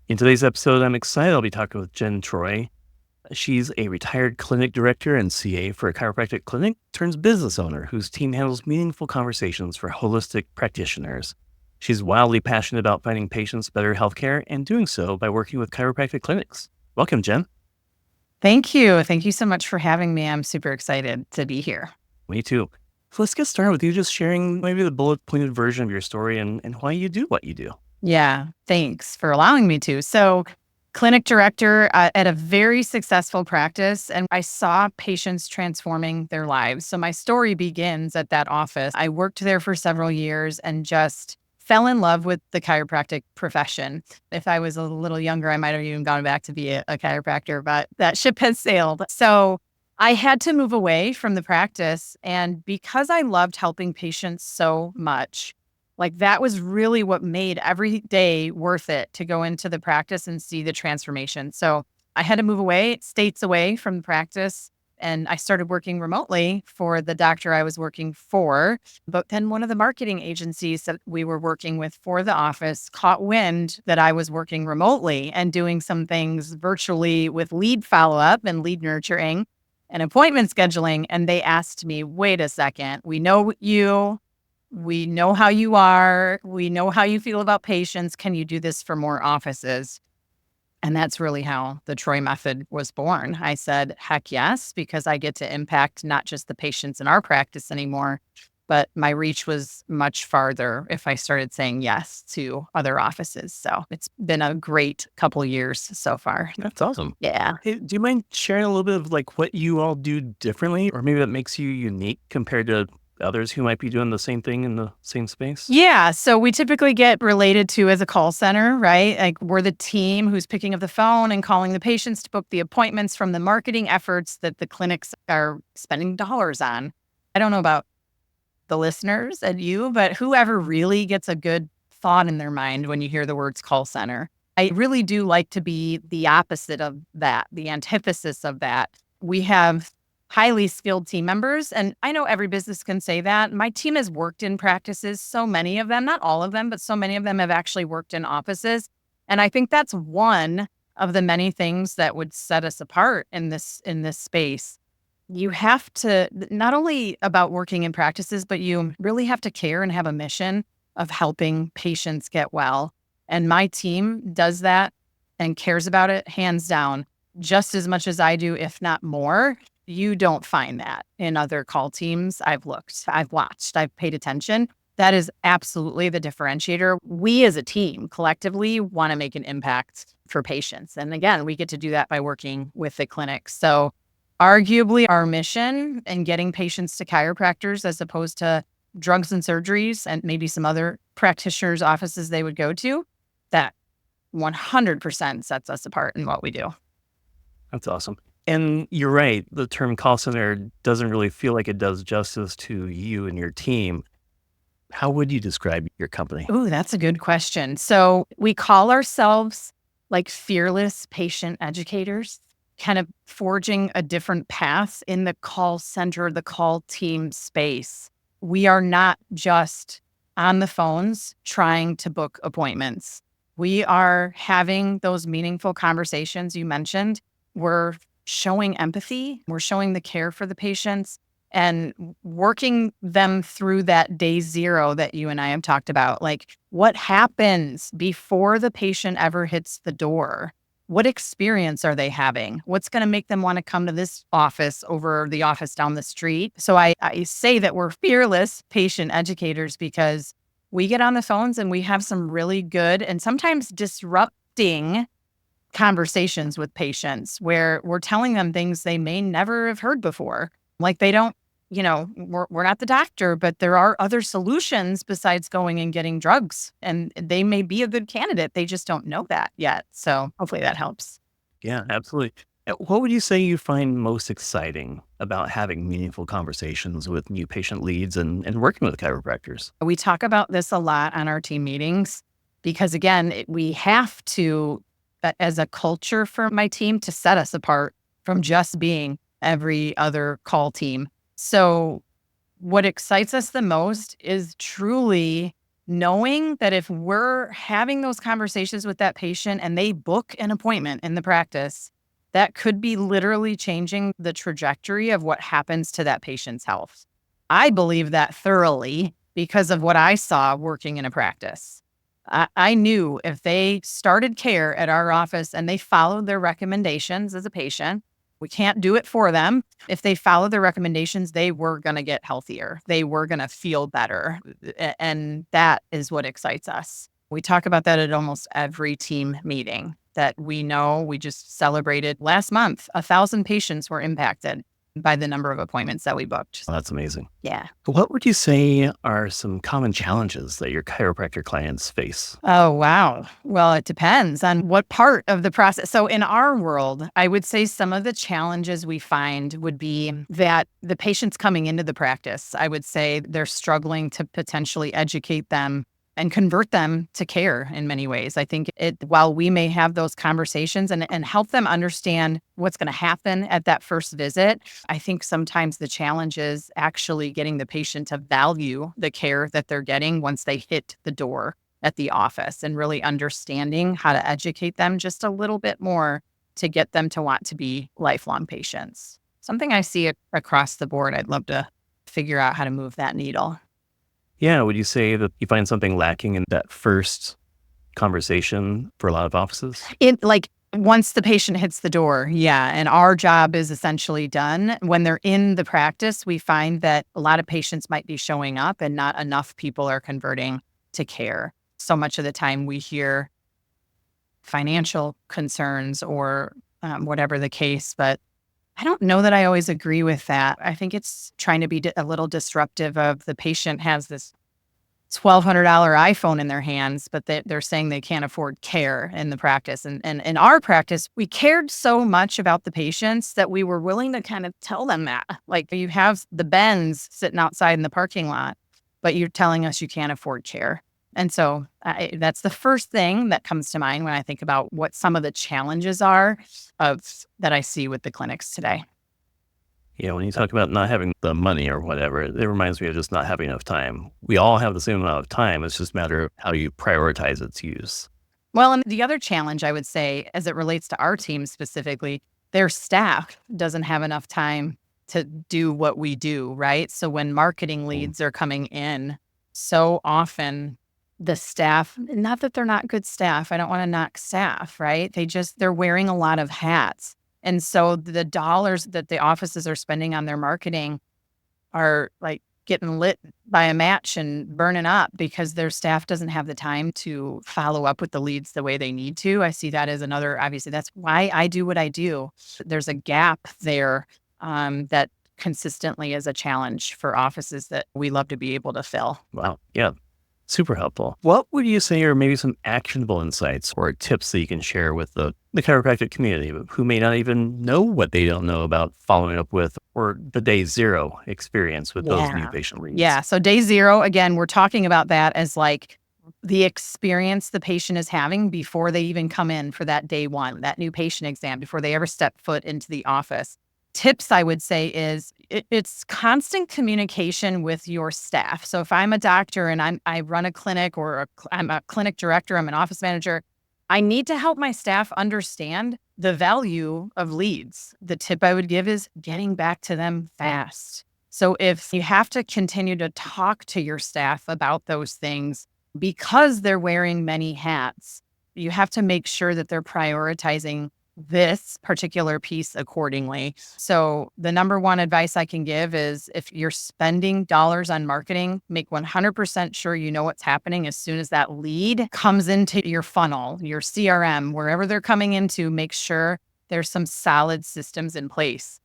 In today's episode, I'm excited. I'll be talking with Jenn Troy. She's a retired clinic director and CA for a chiropractic clinic, turns business owner whose team handles meaningful conversations for holistic practitioners. She's wildly passionate about finding patients better healthcare and doing so by working with chiropractic clinics. Welcome, Jenn. Thank you. Thank you so much for having me. I'm super excited to be here. Me too. So let's get started with you just sharing maybe the bullet pointed version of your story and why you do what you do. Yeah, thanks for allowing me to. So, clinic director at a very successful practice, and I saw patients transforming their lives. So, my story begins at that office. I worked there for several years and just fell in love with the chiropractic profession. If I was a little younger, I might have even gone back to be a chiropractor, but that ship has sailed. So, I had to move away from the practice. And because I loved helping patients so much, like that was really what made every day worth it to go into the practice and see the transformation. So I had to move away, states away from the practice. And I started working remotely for the doctor I was working for. But then one of the marketing agencies that we were working with for the office caught wind that I was working remotely and doing some things virtually with lead follow up and lead nurturing and appointment scheduling. And they asked me, wait a second, we know you. We know how you are. We know how you feel about patients. Can you do this for more offices? And that's really how the Troy method was born. I said, heck yes, because I get to impact not just the patients in our practice anymore, but my reach was much farther if I started saying yes to other offices. So it's been a great couple years so far. That's awesome. Yeah. Hey, do you mind sharing a little bit of like what you all do differently, or maybe that makes you unique compared to others who might be doing the same thing in the same space? Yeah. So we typically get related to as a call center, right? Like we're the team who's picking up the phone and calling the patients to book the appointments from the marketing efforts that the clinics are spending dollars on. I don't know about the listeners and you, but whoever really gets a good thought in their mind when you hear the words call center. I really do like to be the opposite of that, the antithesis of that. We have highly skilled team members, and I know every business can say that. My team has worked in practices, so many of them, not all of them, but so many of them have actually worked in offices. And I think that's one of the many things that would set us apart in this space. You have to not only about working in practices, but you really have to care and have a mission of helping patients get well. And my team does that and cares about it hands down just as much as I do, if not more. You don't find that in other call teams. I've looked, I've watched, I've paid attention. That is absolutely the differentiator. We as a team collectively want to make an impact for patients. And again, we get to do that by working with the clinics. So arguably our mission in getting patients to chiropractors as opposed to drugs and surgeries and maybe some other practitioners' offices they would go to, that 100% sets us apart in what we do. That's awesome. And you're right. The term call center doesn't really feel like it does justice to you and your team. How would you describe your company? Ooh, that's a good question. So we call ourselves like fearless patient educators, kind of forging a different path in the call center, the call team space. We are not just on the phones trying to book appointments. We are having those meaningful conversations you mentioned. We're showing empathy. We're showing the care for the patients and working them through that day zero that you and I have talked about. Like what happens before the patient ever hits the door? What experience are they having? What's going to make them want to come to this office over the office down the street? So I say that we're fearless patient educators because we get on the phones and we have some really good and sometimes disrupting conversations with patients where we're telling them things they may never have heard before. Like they don't, we're not the doctor, but there are other solutions besides going and getting drugs. And they may be a good candidate. They just don't know that yet. So hopefully that helps. Yeah, absolutely. What would you say you find most exciting about having meaningful conversations with new patient leads and working with chiropractors? We talk about this a lot on our team meetings because, again, we have to, as a culture for my team, to set us apart from just being every other call team. So what excites us the most is truly knowing that if we're having those conversations with that patient and they book an appointment in the practice, that could be literally changing the trajectory of what happens to that patient's health. I believe that thoroughly because of what I saw working in a practice. I knew if they started care at our office and they followed their recommendations as a patient, we can't do it for them. If they followed their recommendations, they were going to get healthier. They were going to feel better. And that is what excites us. We talk about that at almost every team meeting that we know. We just celebrated last month. 1,000 patients were impacted by the number of appointments that we booked. Well, that's amazing. Yeah. What would you say are some common challenges that your chiropractor clients face? Oh, wow. Well, it depends on what part of the process. So, in our world, I would say some of the challenges we find would be that the patients coming into the practice, I would say they're struggling to potentially educate them and convert them to care in many ways. I think while we may have those conversations and help them understand what's going to happen at that first visit, I think sometimes the challenge is actually getting the patient to value the care that they're getting once they hit the door at the office and really understanding how to educate them just a little bit more to get them to want to be lifelong patients. Something I see across the board. I'd love to figure out how to move that needle. Yeah, would you say that you find something lacking in that first conversation for a lot of offices? Once the patient hits the door, yeah, and our job is essentially done. When they're in the practice, we find that a lot of patients might be showing up and not enough people are converting to care. So much of the time we hear financial concerns or whatever the case, but I don't know that I always agree with that. I think it's trying to be a little disruptive of the patient has this $1,200 iPhone in their hands, but they're saying they can't afford care in the practice. And in our practice, we cared so much about the patients that we were willing to kind of tell them that. Like, you have the Benz sitting outside in the parking lot, but you're telling us you can't afford care. And so that's the first thing that comes to mind when I think about what some of the challenges are that I see with the clinics today. Yeah, when you talk about not having the money or whatever, it reminds me of just not having enough time. We all have the same amount of time. It's just a matter of how you prioritize its use. Well, and the other challenge I would say, as it relates to our team specifically, their staff doesn't have enough time to do what we do, right? So when marketing leads are coming in, so often the staff, not that they're not good staff, I don't want to knock staff, right? They're wearing a lot of hats. And so the dollars that the offices are spending on their marketing are like getting lit by a match and burning up because their staff doesn't have the time to follow up with the leads the way they need to. I see that as another, obviously, that's why I do what I do. There's a gap there that consistently is a challenge for offices that we love to be able to fill. Wow. Yeah. Super helpful. What would you say are maybe some actionable insights or tips that you can share with the chiropractic community who may not even know what they don't know about following up with or the day zero experience with those new patient leads? Yeah. So day zero, again, we're talking about that as like the experience the patient is having before they even come in for that day one, that new patient exam, before they ever step foot into the office. Tips I would say is it's constant communication with your staff. So if I'm a doctor and I run a clinic or I'm a clinic director, I'm an office manager, I need to help my staff understand the value of leads. The tip I would give is getting back to them fast. So if you have to continue to talk to your staff about those things because they're wearing many hats, you have to make sure that they're prioritizing this particular piece accordingly. So the number one advice I can give is if you're spending dollars on marketing, make 100% sure you know what's happening as soon as that lead comes into your funnel, your CRM, wherever they're coming into, make sure there's some solid systems in place.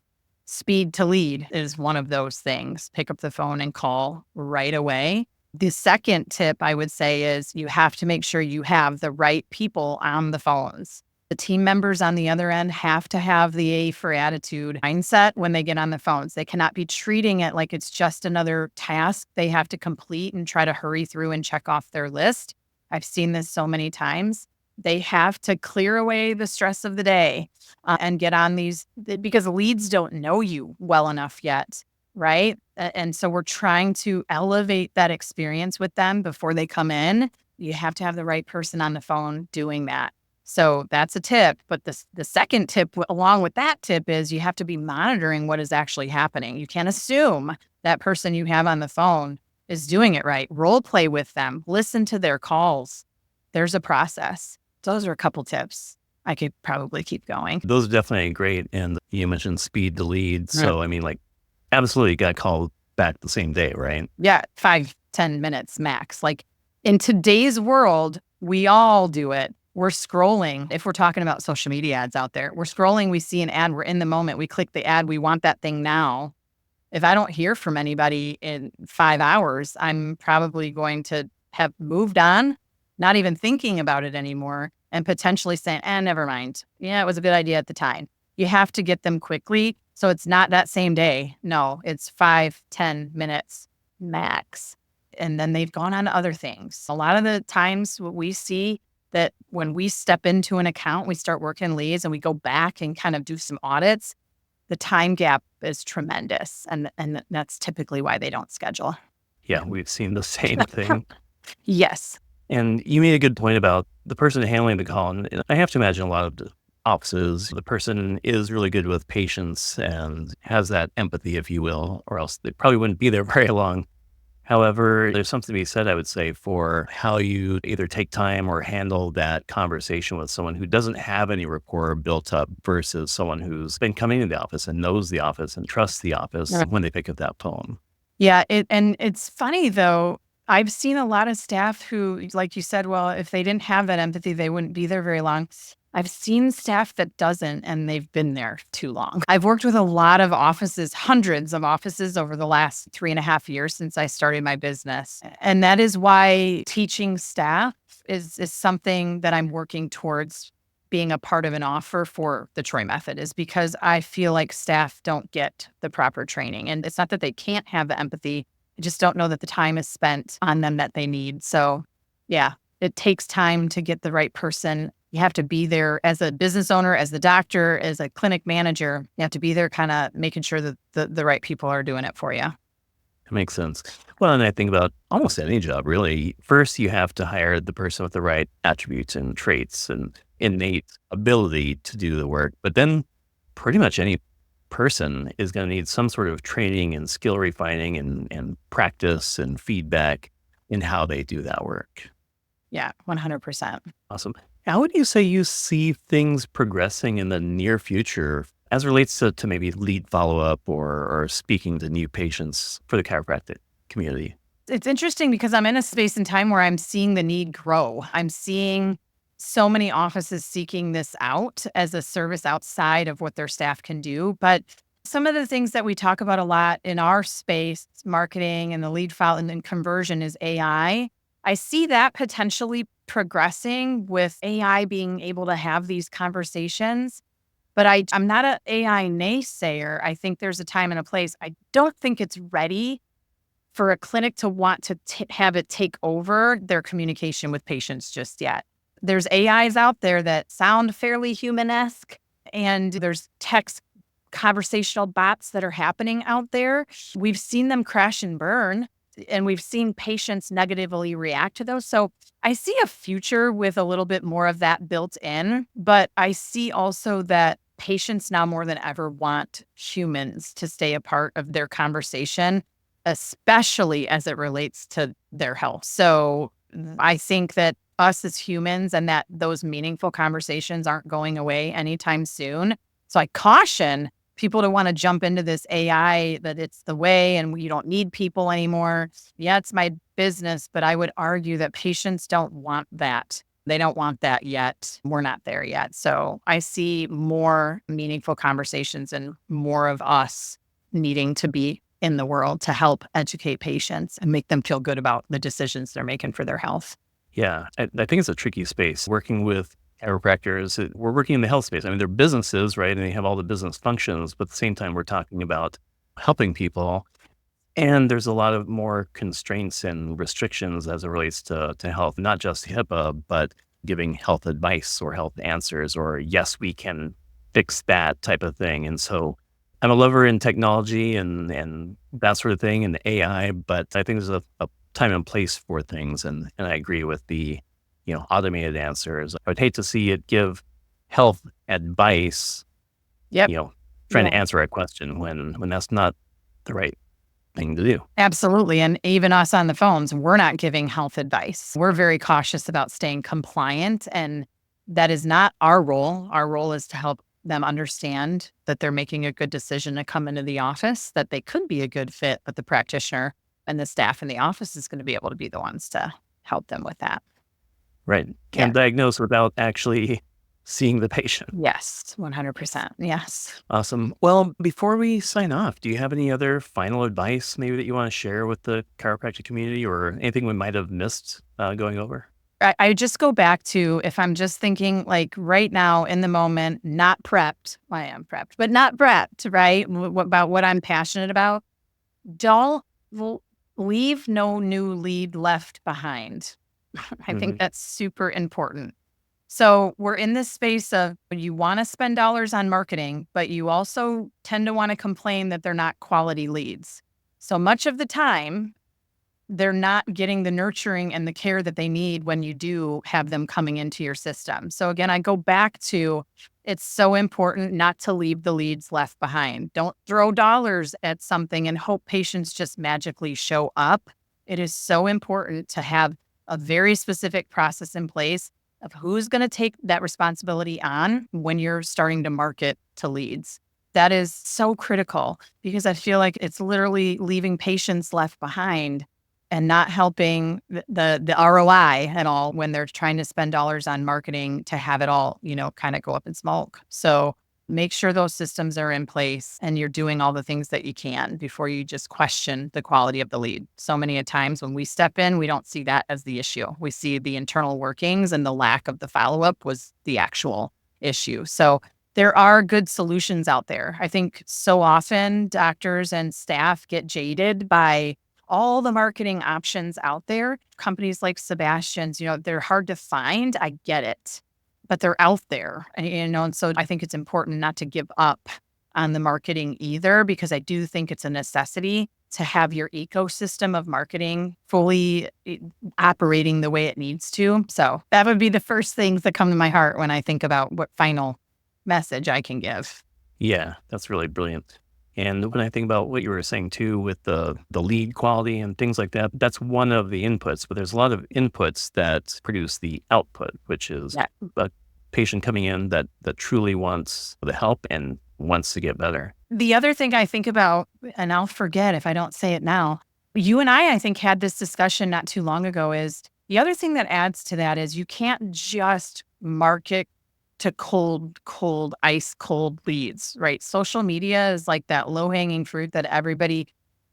Speed to lead is one of those things. Pick up the phone and call right away. The second tip I would say is you have to make sure you have the right people on the phones. The team members on the other end have to have the A for attitude mindset when they get on the phones. They cannot be treating it like it's just another task they have to complete and try to hurry through and check off their list. I've seen this so many times. They have to clear away the stress of the day and get on these because leads don't know you well enough yet right? And so we're trying to elevate that experience with them before they come in. You have to have the right person on the phone doing that. So that's a tip. But the second tip, along with that tip, is you have to be monitoring what is actually happening. You can't assume that person you have on the phone is doing it right. Role play with them, listen to their calls. There's a process. Those are a couple tips. I could probably keep going. Those are definitely great. And you mentioned speed to lead. Right. So, I mean, like, absolutely got called back the same day, right? Yeah, 5-10 minutes max. Like in today's world, we all do it. We're scrolling. If we're talking about social media ads out there, we're scrolling, we see an ad, we're in the moment, we click the ad, we want that thing now. If I don't hear from anybody in 5 hours, I'm probably going to have moved on, not even thinking about it anymore, and potentially saying, never mind. Yeah, it was a good idea at the time. You have to get them quickly. So it's not that same day. No, it's 5-10 minutes max. And then they've gone on to other things. A lot of the times what we see that when we step into an account, we start working leads and we go back and kind of do some audits, the time gap is tremendous. And that's typically why they don't schedule. Yeah, we've seen the same thing. Yes. And you made a good point about the person handling the call. And I have to imagine a lot of the offices, the person is really good with patience and has that empathy, if you will, or else they probably wouldn't be there very long. However, there's something to be said, I would say, for how you either take time or handle that conversation with someone who doesn't have any rapport built up versus someone who's been coming to the office and knows the office and trusts the office Right. when they pick up that phone. Yeah. And it's funny though. I've seen a lot of staff who, like you said, well, if they didn't have that empathy, they wouldn't be there very long. I've seen staff that doesn't, and they've been there too long. I've worked with a lot of offices, hundreds of offices over the last 3.5 years since I started my business. And that is why teaching staff is something that I'm working towards being a part of an offer for the Troy method, is because I feel like staff don't get the proper training. And it's not that they can't have the empathy. I just don't know that the time is spent on them that they need. So yeah, it takes time to get the right person. You have to be there as a business owner, as the doctor, as a clinic manager. You have to be there kind of making sure that the right people are doing it for you. That makes sense. Well, and I think about almost any job, really. First, you have to hire the person with the right attributes and traits and innate ability to do the work. But then pretty much any person is going to need some sort of training and skill refining and practice and feedback in how they do that work. Yeah, 100%. Awesome. How would you say you see things progressing in the near future as it relates to maybe lead follow-up or speaking to new patients for the chiropractic community? It's interesting because I'm in a space and time where I'm seeing the need grow. I'm seeing so many offices seeking this out as a service outside of what their staff can do. But some of the things that we talk about a lot in our space, marketing and the lead follow and then conversion, is AI. I see that potentially progressing with AI being able to have these conversations. But I'm not an AI naysayer. I think there's a time and a place. I don't think it's ready for a clinic to want to have it take over their communication with patients just yet. There's AIs out there that sound fairly human-esque, and there's text conversational bots that are happening out there. We've seen them crash and burn, and we've seen patients negatively react to those. So I see a future with a little bit more of that built in, but I see also that patients now more than ever want humans to stay a part of their conversation, especially as it relates to their health. So I think that us as humans and that those meaningful conversations aren't going away anytime soon. So I caution people to want to jump into this AI, that it's the way and you don't need people anymore. Yeah, it's my business, but I would argue that patients don't want that. They don't want that yet. We're not there yet. So I see more meaningful conversations and more of us needing to be in the world to help educate patients and make them feel good about the decisions they're making for their health. Yeah, I think it's a tricky space. Working with chiropractors, we're working in the health space. I mean, they're businesses, right? And they have all the business functions, but at the same time, we're talking about helping people. And there's a lot of more constraints and restrictions as it relates to health, not just HIPAA, but giving health advice or health answers or, yes, we can fix that type of thing. And so I'm a lover in technology and that sort of thing and AI, but I think there's a time and place for things. And I agree with the, automated answers. I would hate to see it give health advice, Yep. you know, trying to Yeah. answer a question when that's not the right thing to do. Absolutely. And even us on the phones, we're not giving health advice. We're very cautious about staying compliant. And that is not our role. Our role is to help them understand that they're making a good decision to come into the office, that they could be a good fit, but the practitioner and the staff in the office is going to be able to be the ones to help them with that. Right. Yeah. Can't diagnose without actually seeing the patient. Yes. 100%. Yes. Awesome. Well, before we sign off, do you have any other final advice maybe that you want to share with the chiropractic community or anything we might have missed going over? I just go back to if I'm just thinking like right now in the moment, not prepped. Well, I am prepped, but not prepped, right? About what I'm passionate about. Don't leave no new lead left behind. I think Hmm. that's super important. So we're in this space of you want to spend dollars on marketing, but you also tend to want to complain that they're not quality leads. So much of the time, they're not getting the nurturing and the care that they need when you do have them coming into your system. So again, I go back to it's so important not to leave the leads left behind. Don't throw dollars at something and hope patients just magically show up. It is so important to have a very specific process in place of who's going to take that responsibility on when you're starting to market to leads. That is so critical because I feel like it's literally leaving patients left behind and not helping the ROI at all when they're trying to spend dollars on marketing to have it all, kind of go up in smoke. So make sure those systems are in place and you're doing all the things that you can before you just question the quality of the lead. So many a times when we step in, we don't see that as the issue. We see the internal workings and the lack of the follow-up was the actual issue. So there are good solutions out there. I think so often doctors and staff get jaded by all the marketing options out there. Companies like Sebastian's, they're hard to find. I get it, but they're out there. And so I think it's important not to give up on the marketing either, because I do think it's a necessity to have your ecosystem of marketing fully operating the way it needs to. So that would be the first things that come to my heart when I think about what final message I can give. Yeah, that's really brilliant. And when I think about what you were saying too with the lead quality and things like that, that's one of the inputs, but there's a lot of inputs that produce the output, which is Yeah. a patient coming in that truly wants the help and wants to get better. The other thing I think about, and I'll forget if I don't say it now, you and I think, had this discussion not too long ago, is the other thing that adds to that is you can't just market to ice cold leads, right? Social media is like that low hanging fruit that everybody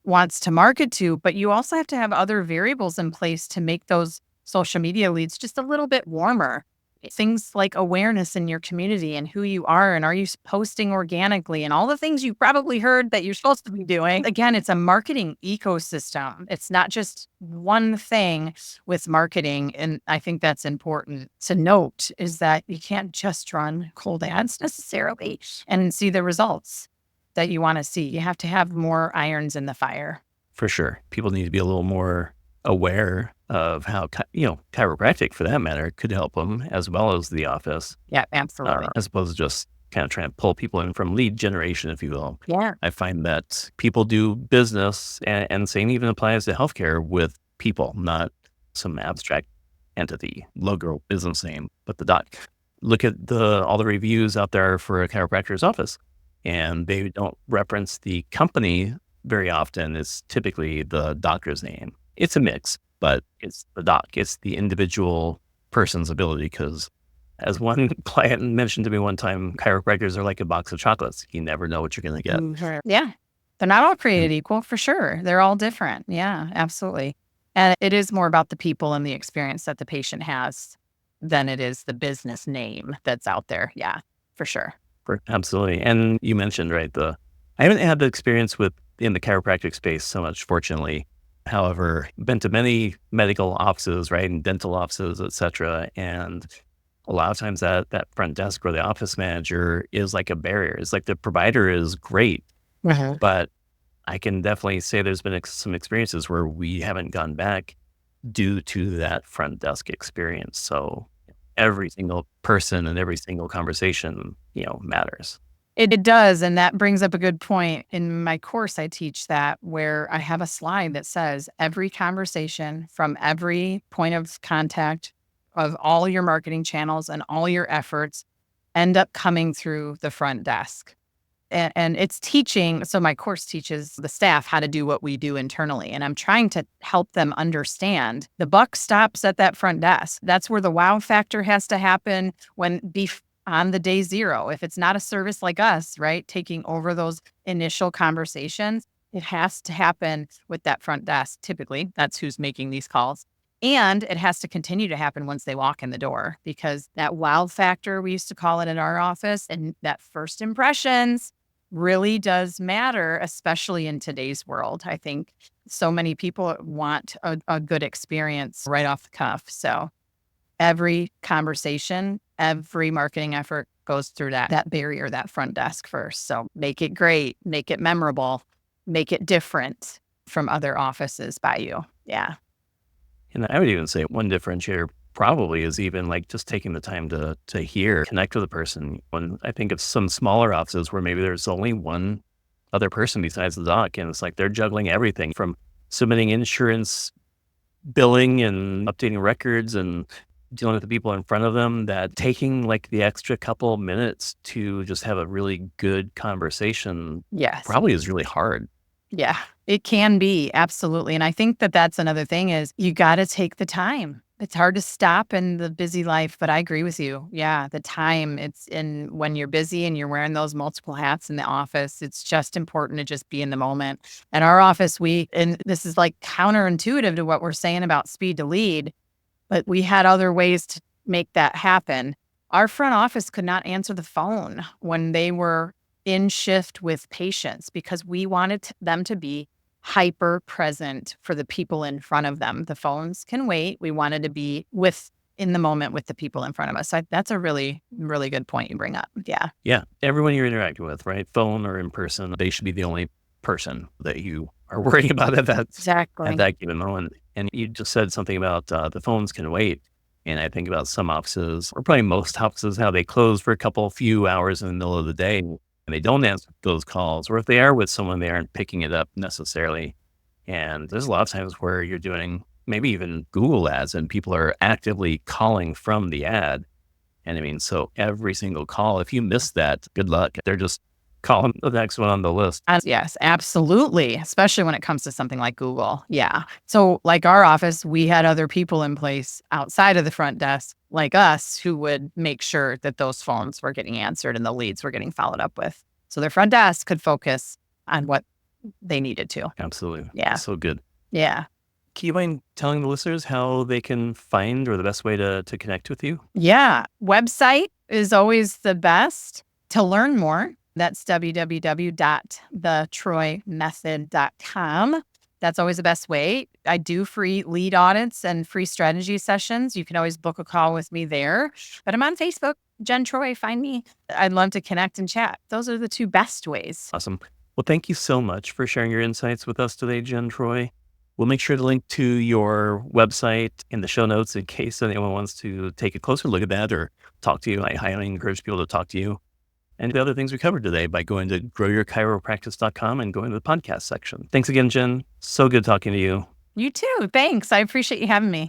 wants to market to, but you also have to have other variables in place to make those social media leads just a little bit warmer. Things like awareness in your community and who you are, and are you posting organically, and all the things you probably heard that you're supposed to be doing. Again, it's a marketing ecosystem. It's not just one thing with marketing. And I think that's important to note, is that you can't just run cold ads necessarily and see the results that you want to see. You have to have more irons in the fire. For sure. People need to be a little more aware of how, chiropractic for that matter could help them as well as the office, Yeah, absolutely. as opposed to just kind of trying to pull people in from lead generation, if you will. Yeah. I find that people do business and same even applies to healthcare with people, not some abstract entity, logo, business name, but the doc. Look at all the reviews out there for a chiropractor's office, and they don't reference the company very often. It's typically the doctor's name. It's a mix, but it's the doc. It's the individual person's ability, because as one client mentioned to me one time, chiropractors are like a box of chocolates. You never know what you're going to get. Mhm. Yeah. They're not all And created equal, for sure. They're all different. Yeah, absolutely. And it is more about the people and the experience that the patient has than it is the business name that's out there. Yeah, for sure. Absolutely. And you mentioned, right, I haven't had the experience in the chiropractic space so much, fortunately. However, been to many medical offices, right, and dental offices, et cetera. And a lot of times that front desk or the office manager is like a barrier. It's like the provider is great, But I can definitely say there's been some experiences where we haven't gone back due to that front desk experience. So every single person and every single conversation, matters. It does, and that brings up a good point. In my course, I teach that where I have a slide that says every conversation from every point of contact of all your marketing channels and all your efforts end up coming through the front desk. And it's teaching. So my course teaches the staff how to do what we do internally. And I'm trying to help them understand the buck stops at that front desk. That's where the wow factor has to happen on the day zero. If it's not a service like us, right, taking over those initial conversations, it has to happen with that front desk. Typically, that's who's making these calls. And it has to continue to happen once they walk in the door, because that wow factor, we used to call it in our office, and that first impressions really does matter, especially in today's world. I think so many people want a good experience right off the cuff. So every conversation, every marketing effort goes through that barrier, that front desk first. So make it great, make it memorable, make it different from other offices by you. Yeah. And I would even say one differentiator probably is even like just taking the time to hear, connect with the person. When I think of some smaller offices where maybe there's only one other person besides the doc, and it's like they're juggling everything from submitting insurance, billing, and updating records and dealing with the people in front of them, that taking like the extra couple minutes to just have a really good conversation Yes. probably is really hard. Yeah, it can be. Absolutely. And I think that that's another thing is you got to take the time. It's hard to stop in the busy life, but I agree with you. Yeah, the time it's in when you're busy and you're wearing those multiple hats in the office, it's just important to just be in the moment. At our office, and this is like counterintuitive to what we're saying about speed to lead, but we had other ways to make that happen. Our front office could not answer the phone when they were in shift with patients because we wanted them to be hyper present for the people in front of them. The phones can wait. We wanted to be in the moment with the people in front of us. So that's a really, really good point you bring up. Yeah. Yeah. Everyone you're interacting with, right? Phone or in person, they should be the only person that you are worrying about at Exactly. that given moment. And you just said something about the phones can wait. And I think about some offices, or probably most offices, how they close for a few hours in the middle of the day and they don't answer those calls. Or if they are with someone, they aren't picking it up necessarily. And there's a lot of times where you're doing maybe even Google ads and people are actively calling from the ad. And I mean, so every single call, if you miss that, good luck. They're just calling the next one on the list. Yes, absolutely. Especially when it comes to something like Google. Yeah. So like our office, we had other people in place outside of the front desk like us who would make sure that those phones were getting answered and the leads were getting followed up with. So their front desk could focus on what they needed to. Absolutely. Yeah. So good. Yeah. Can you mind telling the listeners how they can find or the best way to connect with you? Yeah. Website is always the best to learn more. That's www.thetroymethod.com. That's always the best way. I do free lead audits and free strategy sessions. You can always book a call with me there. But I'm on Facebook, Jenn Troy. Find me. I'd love to connect and chat. Those are the two best ways. Awesome. Well, thank you so much for sharing your insights with us today, Jenn Troy. We'll make sure to link to your website in the show notes in case anyone wants to take a closer look at that or talk to you. I highly encourage people to talk to you and the other things we covered today by going to growyourchiropractic.com and going to the podcast section. Thanks again, Jenn. So good talking to you. You too. Thanks. I appreciate you having me.